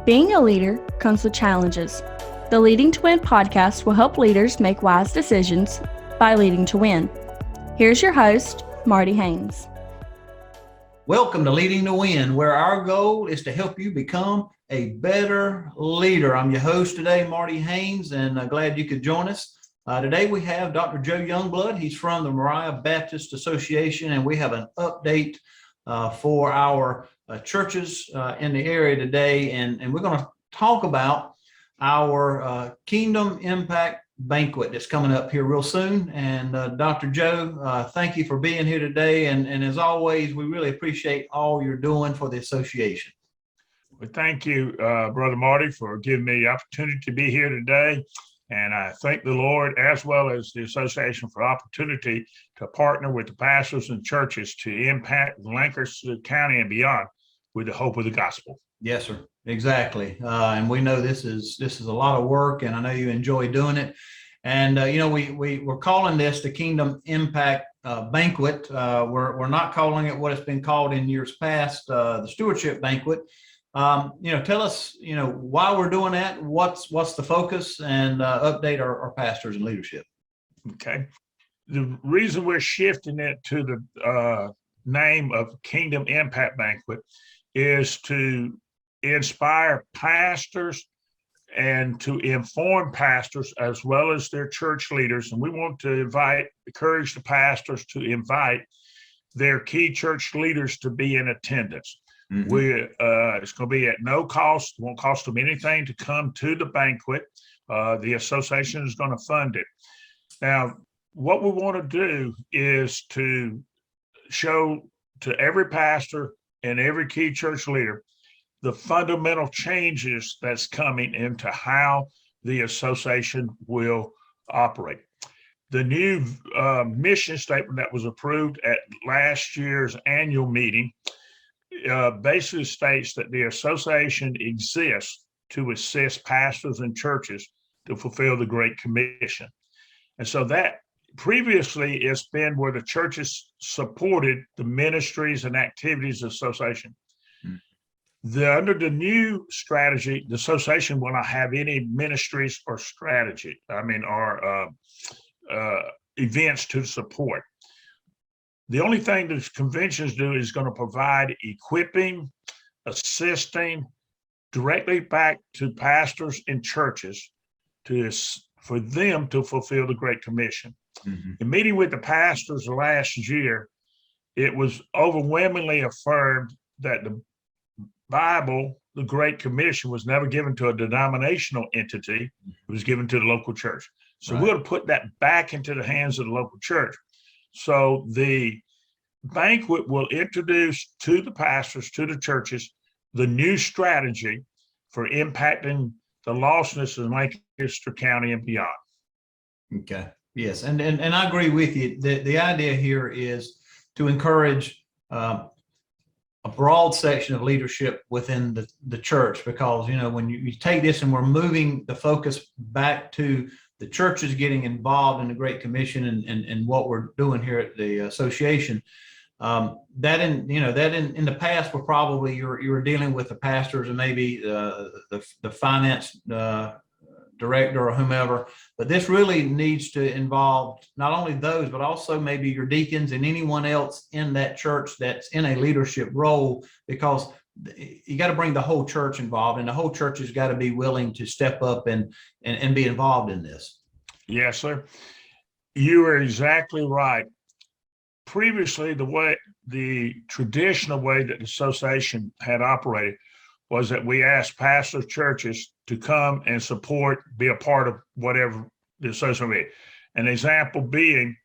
Being a leader comes with challenges. The Leading to Win podcast will help leaders make wise decisions by leading to win. Here's your host, Marty Haynes. Welcome to Leading to Win, where our goal is to help you become a better leader. I'm your host today, Marty Haynes, and glad you could join us. Today we have Dr. Joe Youngblood. He's from the Moriah Baptist Association, and we have an update for our churches in the area today. And we're going to talk about our Kingdom Impact Banquet that's coming up here real soon. And Dr. Joe, thank you for being here today. And as always, we really appreciate all you're doing for the association. Well, thank you, Brother Marty, for giving me the opportunity to be here today. And I thank the Lord, as well as the association, for the opportunity to partner with the pastors and churches to impact Lancaster County and beyond with the hope of the gospel. Yes, sir. Exactly. And we know this is a lot of work, and I know you enjoy doing it. And, we're calling this the Kingdom Impact Banquet. We're not calling it what it's been called in years past, the Stewardship Banquet. Tell us, why we're doing that, what's the focus, and update our pastors and leadership. Okay. The reason we're shifting it to the name of Kingdom Impact Banquet is to inspire pastors and to inform pastors as well as their church leaders. And we want to encourage the pastors to invite their key church leaders to be in attendance. Mm-hmm. It's going to be at no cost. It won't cost them anything to come to the banquet. The association is going to fund it. Now, what we want to do is to show to every pastor and every key church leader the fundamental changes that's coming into how the association will operate. The new mission statement that was approved at last year's annual meeting basically states that the association exists to assist pastors and churches to fulfill the Great Commission. And so that previously it's been where the churches supported the ministries and activities of the association. Under the new strategy, the association will not have any ministries or strategy, or events to support. The only thing that conventions do is going to provide equipping, assisting directly back to pastors and churches for them to fulfill the Great Commission. Mm-hmm. In meeting with the pastors last year, it was overwhelmingly affirmed that the Bible, the Great Commission, was never given to a denominational entity. It was given to the local church. So We're going to put that back into the hands of the local church. So the banquet will introduce to the pastors, to the churches, the new strategy for impacting the lostness in Lancaster County and beyond. Okay. Yes. And I agree with you. The idea here is to encourage a broad section of leadership within the church, because, when you take this and we're moving the focus back to the churches getting involved in the Great Commission and what we're doing here at the association, that in the past were probably you were dealing with the pastors and maybe the finance director or whomever, but this really needs to involve not only those, but also maybe your deacons and anyone else in that church that's in a leadership role, because you got to bring the whole church involved, and the whole church has got to be willing to step up and be involved in this. Yes, sir. You are exactly right. Previously, the traditional way that the association had operated was that we asked pastors, churches to come and support, be a part of whatever the association is. An example being,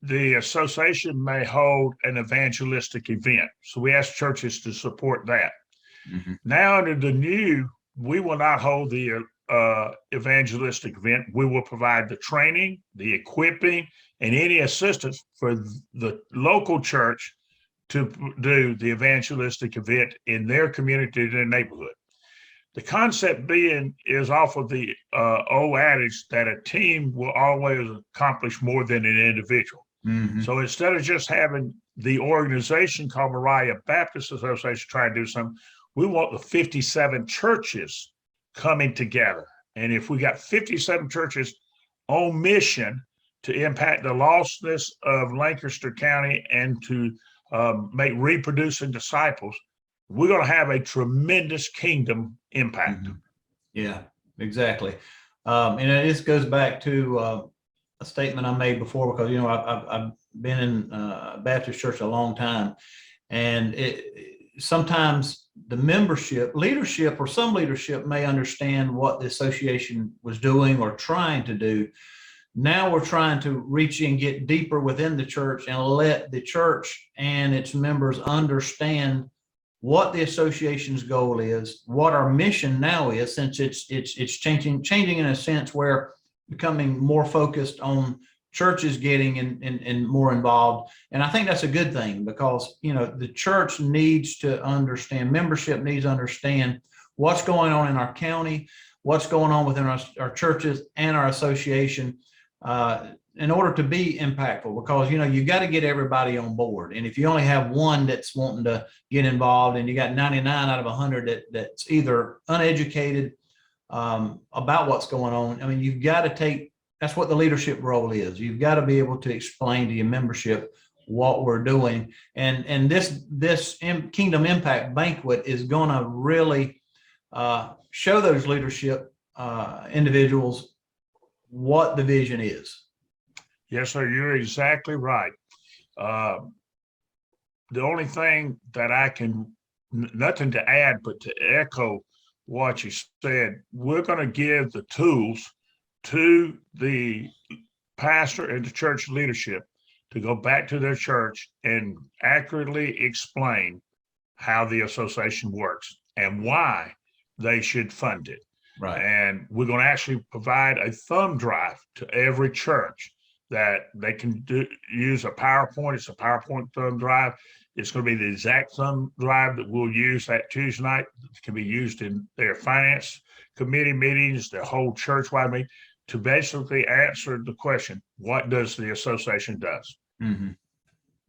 the association may hold an evangelistic event. So we ask churches to support that. Mm-hmm. Now, under the new, we will not hold the evangelistic event. We will provide the training, the equipping, and any assistance for the local church to do the evangelistic event in their community, their neighborhood. The concept being is off of the old adage that a team will always accomplish more than an individual. Mm-hmm. So instead of just having the organization called Moriah Baptist Association try to do something, We want the 57 churches coming together. And if we got 57 churches on mission to impact the lostness of Lancaster County and to make reproducing disciples, we're going to have a tremendous kingdom impact. Mm-hmm. Yeah, exactly. And this goes back to a statement I made before, because, I've been in Baptist church a long time, and sometimes the leadership, or some leadership may understand what the association was doing or trying to do. Now we're trying to reach and get deeper within the church and let the church and its members understand what the association's goal is, what our mission now is, since it's changing in a sense where becoming more focused on churches getting in more involved. And I think that's a good thing, because, the church needs to understand, membership needs to understand what's going on in our county, what's going on within our churches and our association, in order to be impactful, because, you got to get everybody on board. And if you only have one that's wanting to get involved, and you got 99 out of 100 that's either uneducated about what's going on, I mean, you've got to that's what the leadership role is. You've got to be able to explain to your membership what we're doing. And this Kingdom Impact Banquet is going to really show those leadership individuals what the vision is. Yes, sir, you're exactly right. The only thing that nothing to add, but to echo what you said, we're going to give the tools to the pastor and the church leadership to go back to their church and accurately explain how the association works and why they should fund it. Right. And we're going to actually provide a thumb drive to every church that they can use a PowerPoint. It's a PowerPoint thumb drive. It's going to be the exact thumb drive that we'll use that Tuesday night. It can be used in their finance committee meetings, their whole church-wide meeting, to basically answer the question, what does the association does? Mm-hmm.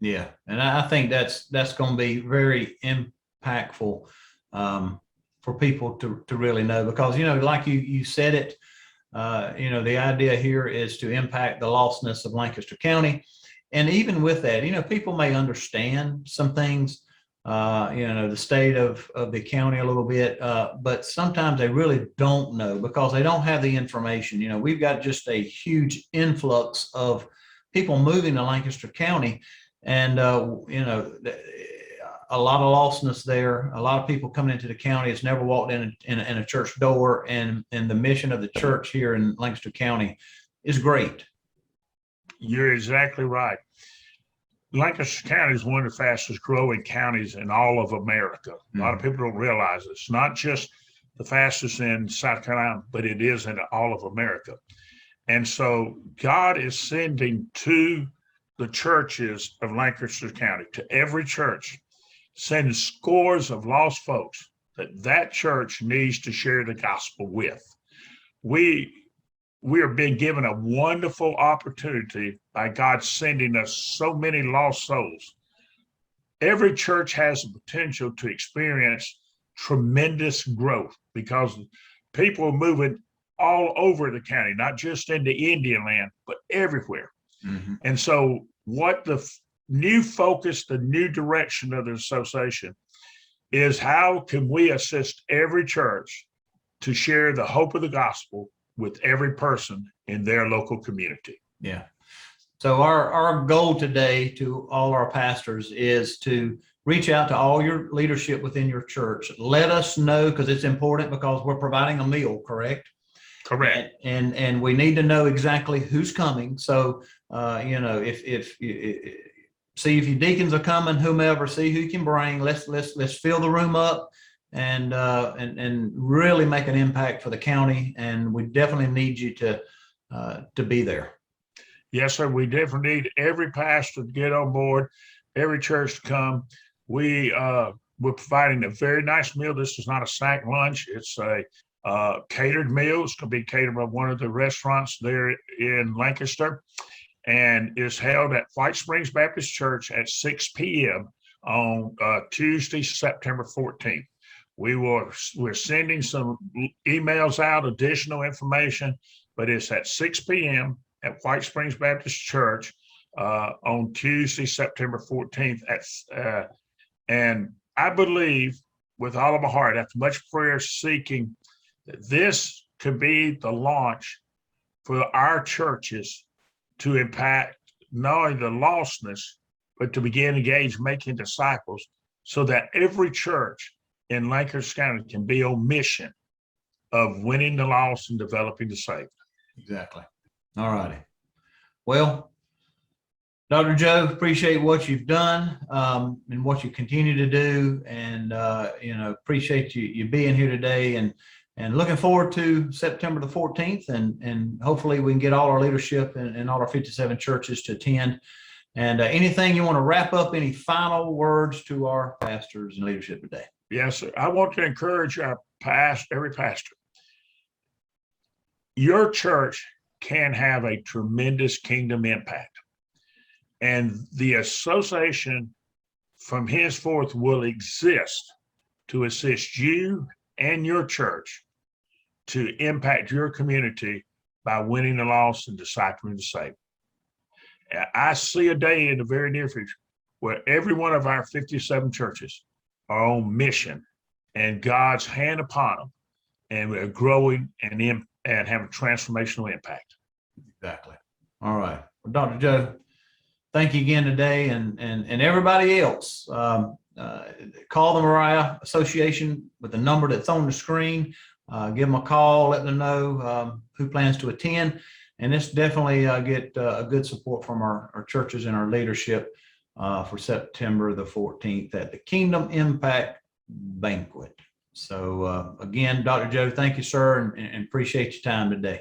Yeah. And I think that's going to be very impactful for people to really know, because, like you said it, the idea here is to impact the lostness of Lancaster County. And even with that, people may understand some things, the state of the county a little bit, but sometimes they really don't know, because they don't have the information. We've got just a huge influx of people moving to Lancaster County, and, a lot of lostness there. A lot of people coming into the county has never walked in a church door, and the mission of the church here in Lancaster County is great. You're exactly right. Lancaster County is one of the fastest growing counties in all of America. A lot of people don't realize it's not just the fastest in South Carolina, but it is in all of America. And so God is sending to the churches of Lancaster County, to every church, sending scores of lost folks that church needs to share the gospel with. We are being given a wonderful opportunity by God sending us so many lost souls. Every church has the potential to experience tremendous growth, because people are moving all over the county, not just into Indian land, but everywhere. Mm-hmm. And so what the new focus, the new direction of the association is, how can we assist every church to share the hope of the gospel with every person in their local community? Yeah. So our goal today to all our pastors is to reach out to all your leadership within your church. Let us know, because it's important, because we're providing a meal, correct? Correct. And we need to know exactly who's coming. So, if see if your deacons are coming, whomever, see who you can bring. Let's fill the room up and really make an impact for the county. And we definitely need you to be there. Yes, sir. We definitely need every pastor to get on board, every church to come. We're providing a very nice meal. This is not a snack lunch. It's a catered meal. It's going to be catered by one of the restaurants there in Lancaster, and is held at White Springs Baptist Church at 6 p.m. on Tuesday, September 14th. We're sending some emails out, additional information, but it's at 6 p.m. at White Springs Baptist Church on Tuesday, September 14th. And I believe with all of my heart, after much prayer seeking, that this could be the launch for our churches to impact not only the lostness, but to begin engage making disciples, so that every church in Lancaster County can be on mission of winning the lost and developing the saved. Exactly. All righty. Well, Dr. Joe, appreciate what you've done and what you continue to do, and appreciate you being here today, and looking forward to September the 14th, and hopefully we can get all our leadership and all our 57 churches to attend. And anything you want to wrap up, any final words to our pastors and leadership today? Yes, sir. I want to encourage every pastor. Your church can have a tremendous kingdom impact. And the association from henceforth will exist to assist you and your church to impact your community by winning the lost and discipling the saved. I see a day in the very near future where every one of our 57 churches are on mission and God's hand upon them, and we're growing and have a transformational impact. Exactly. All right. Well, Dr. Joe, thank you again today, and everybody else. Call the Mariah Association with the number that's on the screen. Give them a call, let them know who plans to attend. And it's definitely get a good support from our churches and our leadership for September the 14th at the Kingdom Impact Banquet. So again, Dr. Joe, thank you, sir, and appreciate your time today.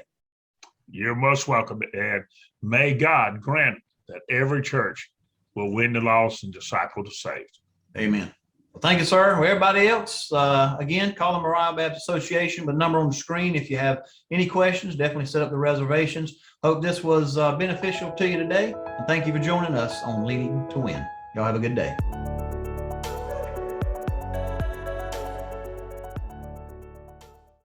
You're most welcome, and may God grant that every church will win the lost and disciple the saved. Amen. Well, thank you, sir. Well, everybody else, again, call the Mariah Baptist Association with the number on the screen. If you have any questions, definitely set up the reservations. Hope this was beneficial to you today. And thank you for joining us on Leading to Win. Y'all have a good day.